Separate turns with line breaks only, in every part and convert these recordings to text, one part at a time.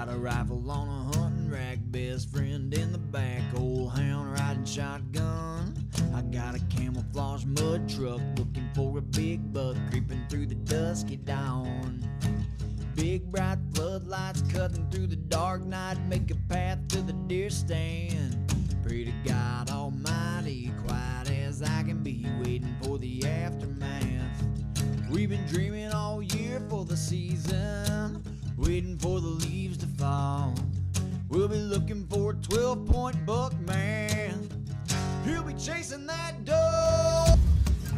Got a rifle on a hunting rack, best friend in the back, old hound riding shotgun. I got a camouflage mud truck looking for a big buck creeping through the dusky dawn. Big bright floodlights cutting through the dark night make a path to the deer stand. Pray to God Almighty, quiet as I can be, waiting for the aftermath. We've been dreaming all year for the season, waiting for the leaves to fall. We'll be looking for a 12-point buck, man. He'll be chasing that doe.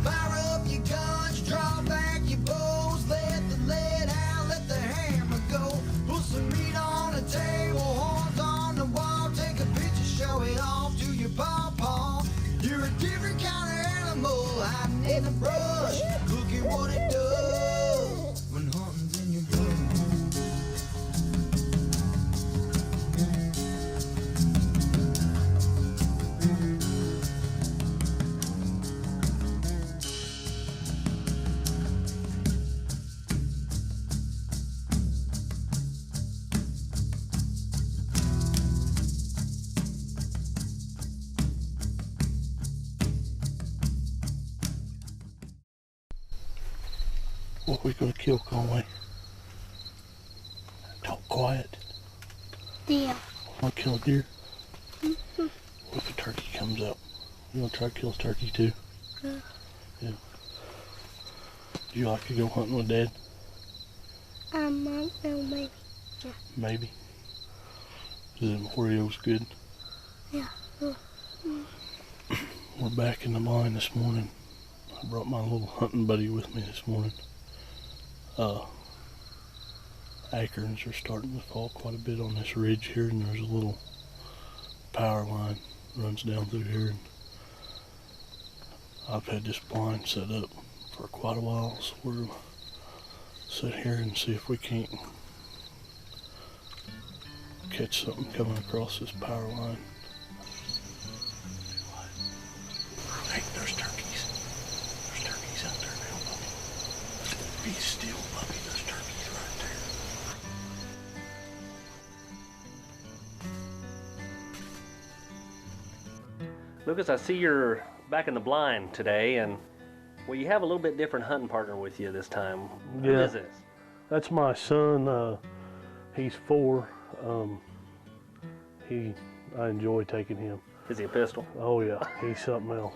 Fire up your guns, draw back your bows, let the lead out, let the hammer go. Put some meat on the table, horns on the wall, take a picture, show it off to your pawpaw. You're a different kind of animal, hiding in the brush. Look at what it does when hunting's in your blood.
What we gonna kill, Conway? Talk quiet.
Deer.
Want to kill a deer? What if a turkey comes up? You want to try to kill a turkey too? Yeah. Do you like to go hunting with Dad?
I don't know, maybe. Yeah.
Maybe. Is it Oreos good?
Yeah.
We're back in the mine this morning. I brought my little hunting buddy with me this morning. Acorns are starting to fall quite a bit on this ridge here, and there's a little power line runs down through here, and I've had this blind set up for quite a while, so we're gonna sit here and see if we can't catch something coming across this power line. Hey, there's turkeys. There's turkeys out there now, Bubby. Be still, Bubby. There's turkeys right there.
Lucas, I see you're back in the blind today, and well, you have a little bit different hunting partner with you this time. Who
Yeah.
is this?
That's my son. He's 4. I enjoy taking him.
Is he a pistol?
Oh yeah, he's something else.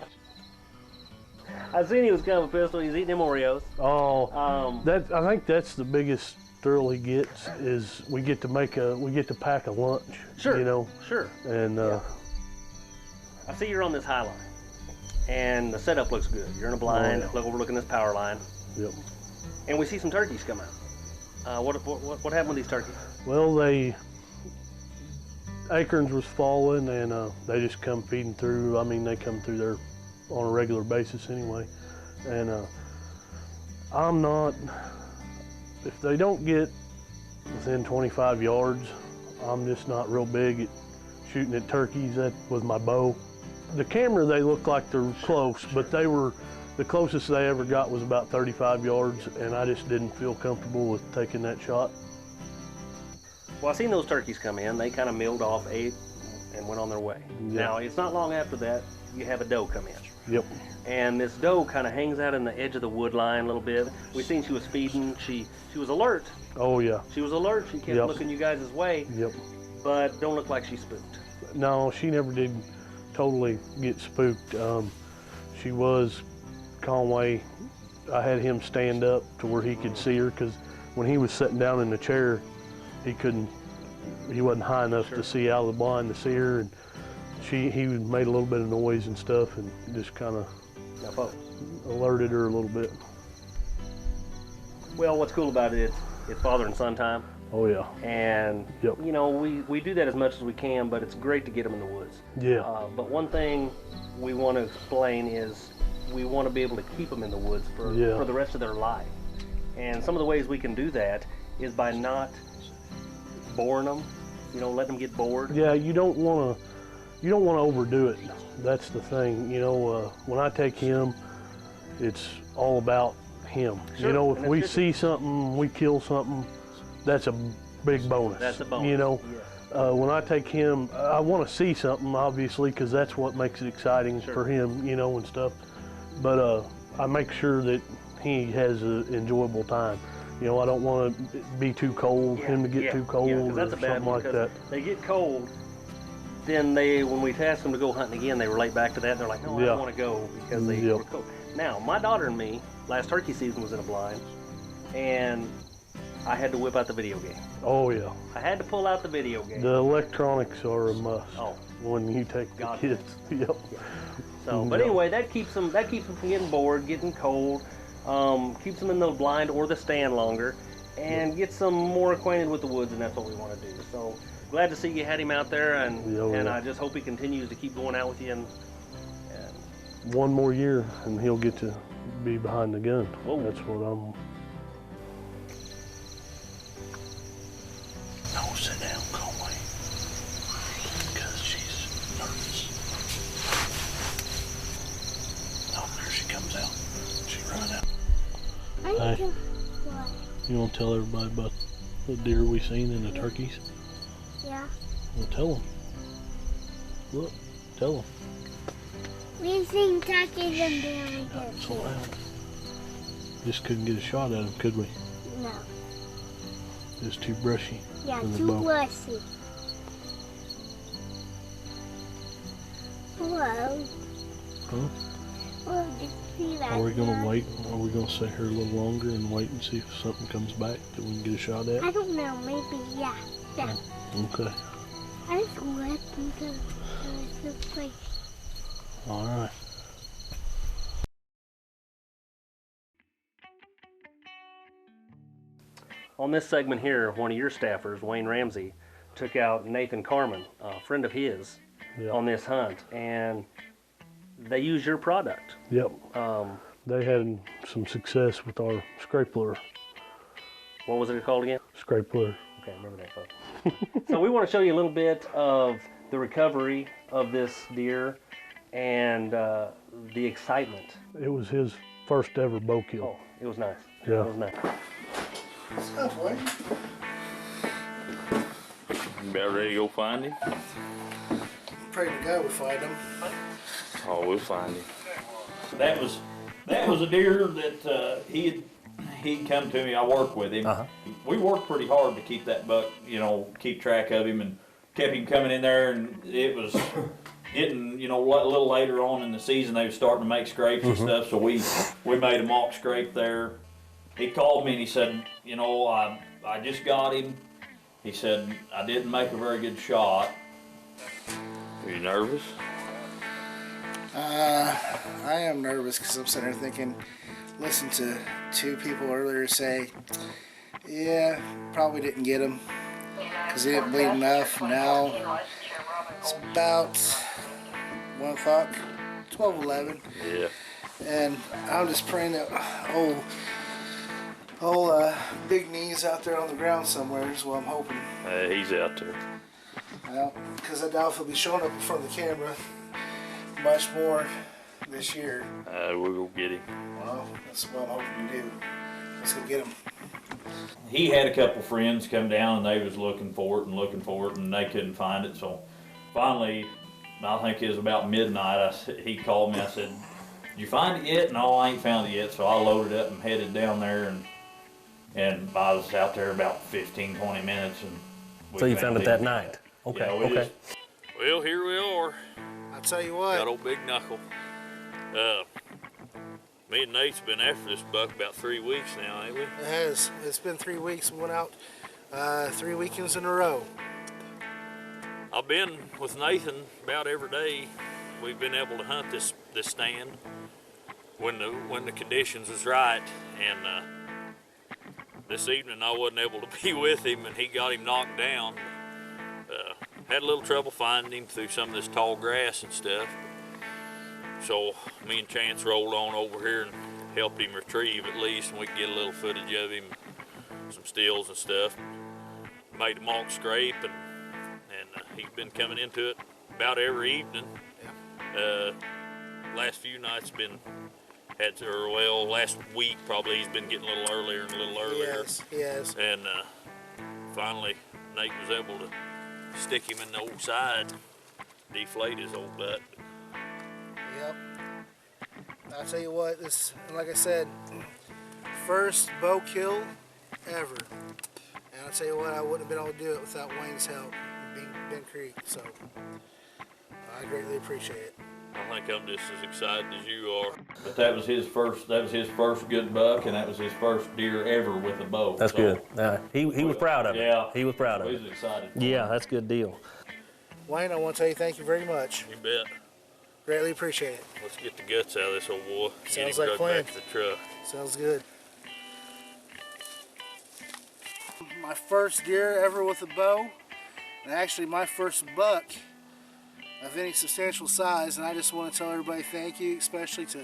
I seen he was kind of a pistol. He's eating them Oreos.
Oh,
Um,
I think that's the biggest thrill he gets is we get to pack a lunch.
Sure.
You know,
Sure.
and
Yeah. I see you're on this high line, and the setup looks good. You're in a blind,
Oh, yeah.
overlooking this power line,
yep.
and we see some turkeys come out. What happened with these turkeys?
Well, acorns was falling, and they just come feeding through. I mean, they come through there on a regular basis anyway, and I'm not. If they don't get within 25 yards, I'm just not real big at shooting at turkeys with my bow. The camera, they look like they're close, but the closest they ever got was about 35 yards, and I just didn't feel comfortable with taking that shot.
Well, I seen those turkeys come in. They kind of milled off, ate, and went on their way.
Yeah.
Now, it's not long after that you have a doe come in.
Yep.
And this doe kind of hangs out in the edge of the wood line a little bit. We seen she was feeding. She was alert.
Oh yeah.
She was alert. She kept
Yep.
looking you guys' way,
Yep.
but don't look like she spooked.
No, she never did totally get spooked. She was Conway. I had him stand up to where he could see her, because when he was sitting down in the chair, he wasn't high enough
Sure.
to see out of the blind to see her, and he made a little bit of noise and stuff, and just kind of
Now, folks,
alerted her a little bit.
well, what's cool about it, it's father and son time.
Oh yeah.
And,
Yep.
you know, we do that as much as we can, but it's great to get them in the woods.
Yeah.
But one thing we want to explain is we want to be able to keep them in the woods for the rest of their life. And some of the ways we can do that is by not boring them, you know, letting them get bored.
Yeah, you don't want to overdo it. That's the thing. You know, when I take him, it's all about him.
Sure,
You know,
and
if
that's
we
good.
see something, we kill something, that's a big bonus.
That's a bonus.
You know,
yeah.
when I take him, I want to see something, obviously, because that's what makes it exciting for him, you know, and stuff. But I make sure that he has an enjoyable time. You know, I don't want to be too cold, him to get too cold, or
that's a bad
something
one,
like that.
They get cold, then when we ask them to go hunting again, they relate back to that. And they're like, no, I don't want to go because they were cold. Now, my daughter and me, last turkey season was in a blind, and I had to whip out the video game.
Oh yeah.
I had to pull out the video game.
The electronics are a must when you take the kids. Yep.
Yeah. So, but anyway, that keeps them from getting bored, getting cold. Keeps them in the blind or the stand longer, and gets them more acquainted with the woods, and that's what we want to do. So glad to see you had him out there, and I just hope he continues to keep going out with you. And
one more year, and he'll get to be behind the gun.
Whoa.
That's what I'm.
No, sit down, Conway, because she's nervous. Oh, there she comes out. She run out.
Hey, you want to tell everybody about the deer we seen and the turkeys?
Yeah.
Well, tell them. Look, tell them.
We seen turkeys and deer.
Not so loud. Just couldn't get a shot at them, could we?
No.
It was too brushy.
Yeah,
in the
too
bow.
brushy. Whoa.
Huh?
Whoa, did you see that?
Are we gonna wait? Are we gonna sit here a little longer and wait and see if something comes back that we can get a shot at?
I don't know, maybe, yeah. Yeah.
Okay.
I just went into the place.
All right.
on this segment here, one of your staffers, Wayne Ramsey, took out Nathan Carmen, a friend of his, on this hunt, and they use your product.
Yep. They had some success with our scrape lure.
What was it called again?
Scrape lure.
Okay, I remember that, folks. So we want to show you a little bit of the recovery of this deer and the excitement.
It was his first ever bow kill.
Oh, it was nice.
Yeah.
It was nice.
What's up, Wayne?
You about ready to go find him?
Pray to God we find him.
Oh, we'll find him.
That was a deer that he'd come to me. I worked with him. We worked pretty hard to keep that buck, keep track of him, and kept him coming in there. And it was getting, a little later on in the season, they were starting to make scrapes and stuff. So we made a mock scrape there. He called me and he said, I just got him. He said, I didn't make a very good shot.
Are you nervous?
I am nervous because I'm sitting there thinking, listen to two people earlier say, yeah, probably didn't get him because he didn't bleed enough. Now it's about 1 o'clock, 12:11.
Yeah.
And I'm just praying that Big Knee's out there on the ground somewhere is what I'm hoping.
He's out there.
Well, because I doubt if he'll be showing up in front of the camera much more this year.
We'll go get him.
Well, that's what I'm hoping to do. Let's go get him.
He had a couple friends come down and they was looking for it and they couldn't find it. So finally, I think it was about midnight, he called me. I said, did you find it yet? No, I ain't found it yet. So I loaded up and headed down there and I was out there about 15, 20 minutes. And
So you found it that night? Okay,
yeah,
okay.
Well, here we are.
I'll tell you what.
Got old Big Knuckle. Me and Nate's been after this buck about 3 weeks now, ain't we?
It has. It's been 3 weeks. We went out 3 weekends in a row.
I've been with Nathan about every day. We've been able to hunt this stand when the conditions is right, and this evening I wasn't able to be with him, and he got him knocked down. Had a little trouble finding him through some of this tall grass and stuff. So me and Chance rolled on over here and helped him retrieve at least, and we could get a little footage of him, some stills and stuff. Made a mock scrape, and he's been coming into it about every evening. Last few nights last week probably he's been getting a little earlier and a little earlier.
Yes.
And finally Nate was able to stick him in the old side, deflate his old butt.
Yep. I'll tell you what, this, like I said, first bow kill ever. And I'll tell you what, I wouldn't have been able to do it without Wayne's help, Ben Creek. So I greatly appreciate it.
I think I'm just as excited as you are.
But that was his first good buck, and that was his first deer ever with a bow.
That's good. He was proud of it.
Yeah.
He was proud of it.
He was excited.
Yeah, that's a good deal.
Wayne, I want to tell you thank you very much.
You bet.
Greatly appreciate it.
Let's get the guts out of this old boy.
Sounds
get him
like
drugged
plan.
back to the truck.
Sounds good. My first deer ever with a bow, and actually my first buck of any substantial size, and I just want to tell everybody thank you, especially to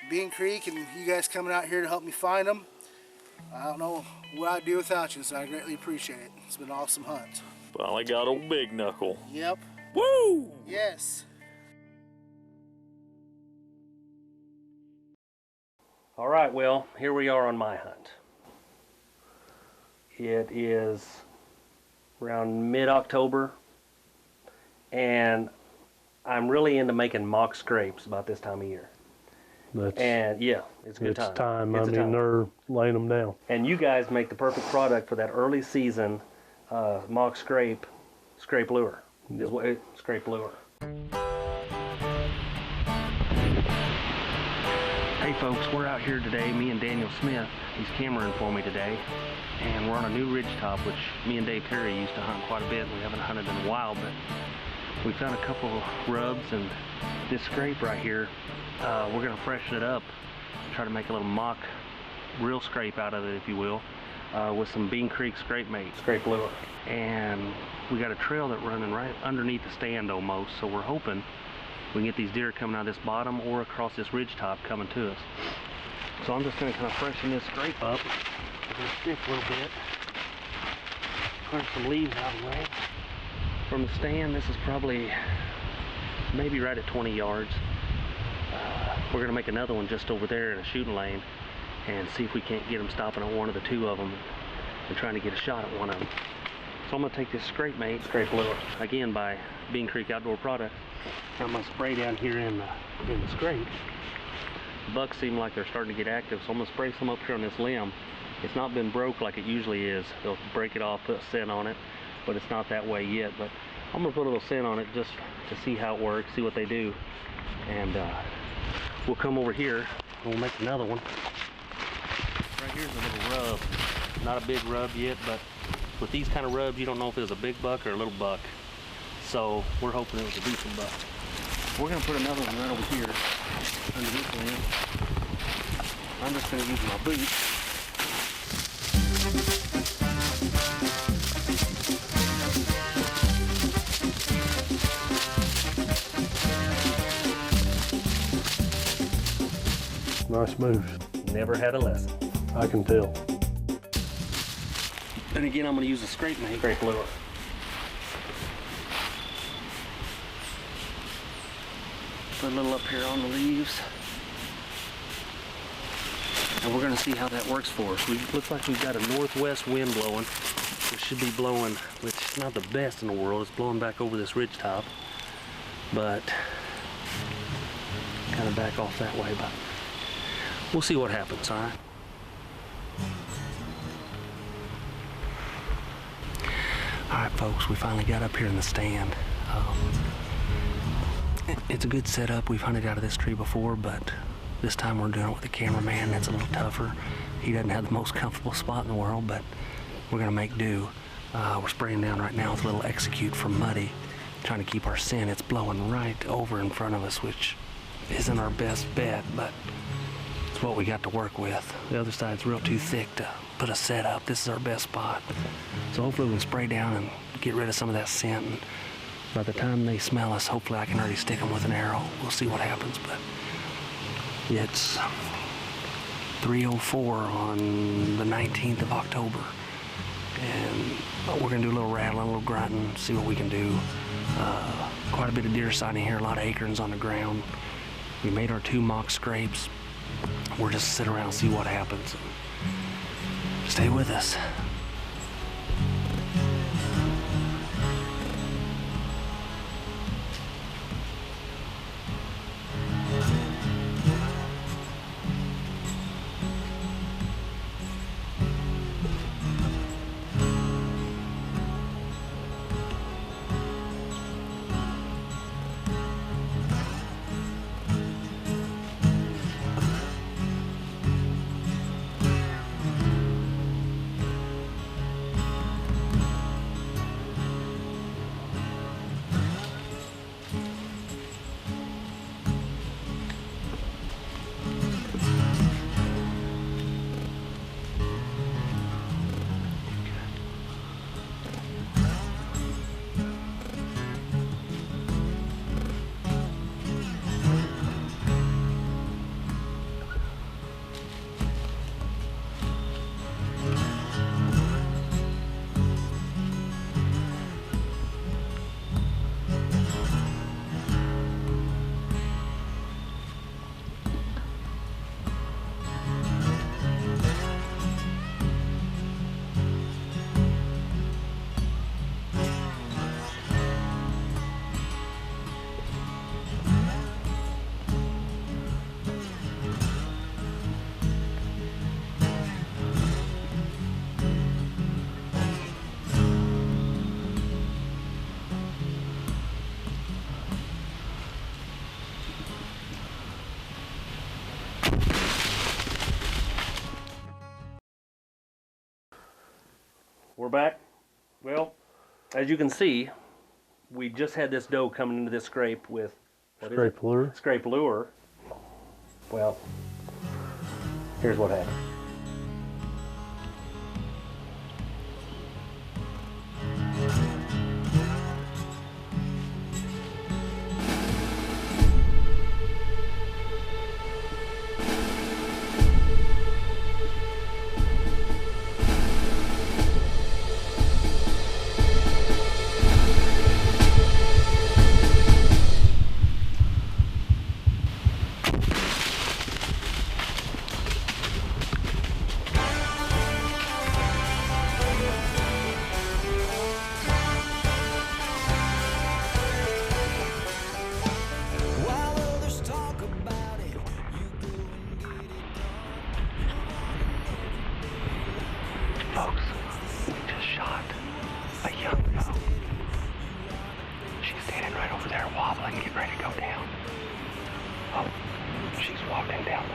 Bean Creek and you guys coming out here to help me find them. I don't know what I'd do without you, so I greatly appreciate it. It's been an awesome hunt.
Finally got old Big Knuckle.
Yep.
Woo!
Yes.
All right, well, here we are on my hunt. It is around mid-October, and I'm really into making mock scrapes about this time of year. And yeah, it's a good time.
It's time.
It's
I
a
mean,
time.
they're laying them down.
And you guys make the perfect product for that early season mock scrape lure. Is what scrape lure. Hey folks, we're out here today, me and Daniel Smith. He's cameraing for me today. And we're on a new ridge top, which me and Dave Terry used to hunt quite a bit. We haven't hunted in a while, but we found a couple of rubs, and this scrape right here, we're gonna freshen it up, try to make a little mock real scrape out of it, if you will, with some Bean Creek scrape lure. And we got a trail that running right underneath the stand almost, so we're hoping we can get these deer coming out of this bottom or across this ridge top coming to us. So I'm just gonna kind of freshen this scrape up. We're gonna stick a little bit, clear some leaves out of the way. From the stand, this is probably maybe right at 20 yards. We're gonna make another one just over there in a shooting lane and see if we can't get them stopping at one of the two of them and trying to get a shot at one of them. So I'm gonna take this scrape lure, again by Bean Creek Outdoor Products. I'm gonna spray down here in the scrape. The bucks seem like they're starting to get active, so I'm gonna spray some up here on this limb. It's not been broke like it usually is. They'll break it off, put scent on it, but it's not that way yet. But I'm gonna put a little scent on it just to see how it works, see what they do. And we'll come over here and we'll make another one. Right here's a little rub. Not a big rub yet, but with these kind of rubs, you don't know if it was a big buck or a little buck. So we're hoping it was a decent buck. We're gonna put another one right over here under this limb. I'm just gonna use my boot.
Nice moves.
Never had a lesson.
I can tell.
And again, I'm gonna use a scrape lure. Put a little up here on the leaves. And we're gonna see how that works for us. Looks like we've got a northwest wind blowing. It should be blowing, which is not the best in the world. It's blowing back over this ridge top. But kind of back off that way, but we'll see what happens, all right? All right, folks, we finally got up here in the stand. It's a good setup. We've hunted out of this tree before, but this time we're doing it with a cameraman. That's a little tougher. He doesn't have the most comfortable spot in the world, but we're gonna make do. We're spraying down right now with a little Execute from Muddy, trying to keep our scent. It's blowing right over in front of us, which isn't our best bet, but it's what we got to work with. The other side's real too thick to put a set up. This is our best spot. So hopefully we can spray down and get rid of some of that scent. And by the time they smell us, hopefully I can already stick them with an arrow. We'll see what happens, but it's 3:04 on the 19th of October. And we're gonna do a little rattling, a little grunting, see what we can do. Quite a bit of deer sighting here, a lot of acorns on the ground. We made our 2 mock scrapes. We're just sit around and see what happens. Stay with us. We're back. Well, as you can see, we just had this doe coming into this scrape with
Scrape lure.
Scrape lure. Well, here's what happened.
Folks, we just shot a young doe. She's standing right over there wobbling, getting ready to go down. Oh, she's walking down.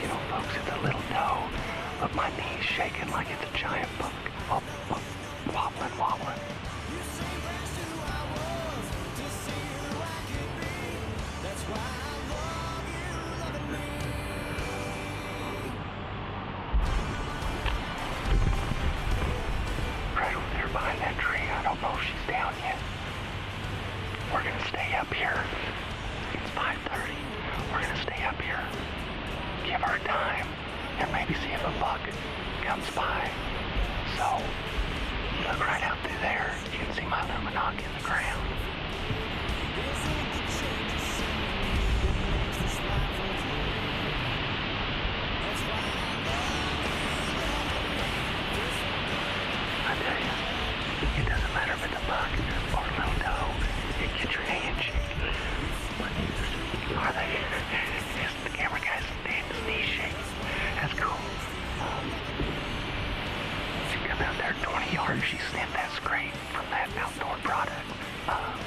You know, folks, it's a little doe, but my knee's shaking like it's a giant buck. Oh, oh, wobbling, wobbling. Right over there behind that tree. I don't know if she's down yet. We're gonna stay up here. It's 5:30. We're gonna stay up here. Give her time and maybe see if a buck comes by. So, look right out through there. You can see my luminok in the ground. I tell you, it doesn't matter if it's a buck or a little doe. It gets your hand shaking. Are they? Yes, the camera guy's knees shaking. That's cool. She come out there 20 yards. She sniffed that scrape from that outdoor product,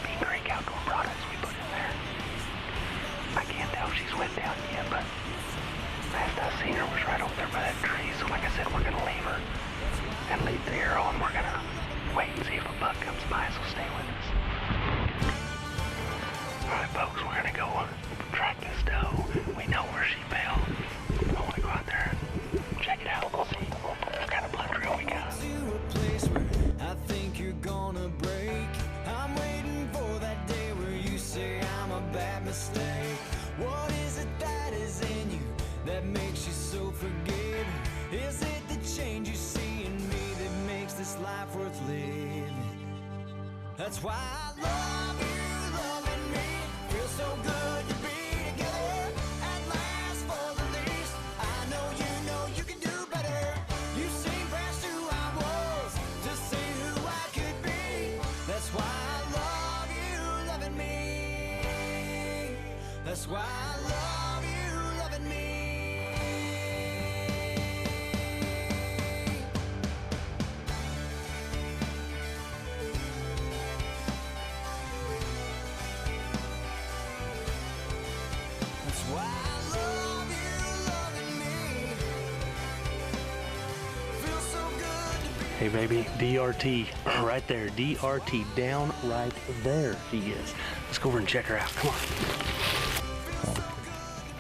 Bean Creek outdoor products we put in there. I can't tell if she's went down yet, but last I seen her was right over there by that tree. So like I said, we're gonna leave her and leave the arrow, and we're gonna wait and see if a buck comes by, so stay with us. Alright folks, we're gonna go track this doe. We know where she fell. I wanna go out there and check it out and see what kind of blood trail we got.
To a place where I think you're gonna break. I'm waiting for that day where you say I'm a bad mistake. What is it that is in you that makes you so forgiving? Is it the change you see in me that makes this life worth living? That's why I love you, loving me. Feels so good to be together. At last for the least, I know you can do better. You seem past who I was to see who I could be. That's why I love you, loving me. That's why I love you, loving me. That's why I love you, loving me. Feels so good to be.
Hey baby, DRT, right there, DRT, down right there she is. Let's go over and check her out, come on.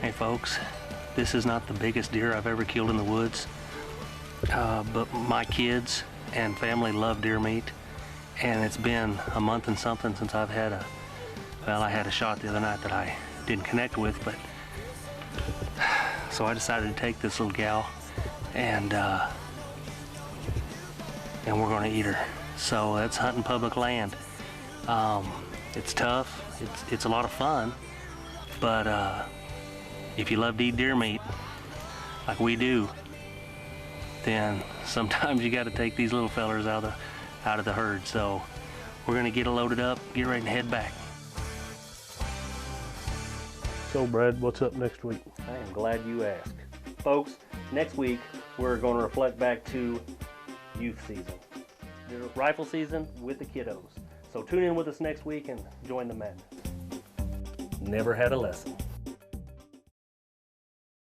Hey folks, this is not the biggest deer I've ever killed in the woods, but my kids and family love deer meat, and it's been a month and something since I've had I had a shot the other night that I didn't connect with, but so I decided to take this little gal and we're gonna eat her. So that's hunting public land. It's tough, it's a lot of fun, but if you love to eat deer meat like we do, then sometimes you got to take these little fellers out of the herd. So we're gonna get it loaded up, get ready to head back.
So Brad, what's up next week?
I am glad you asked. Folks, next week we're going to reflect back to youth season, the rifle season with the kiddos. So tune in with us next week and join the madness.
Never had a lesson.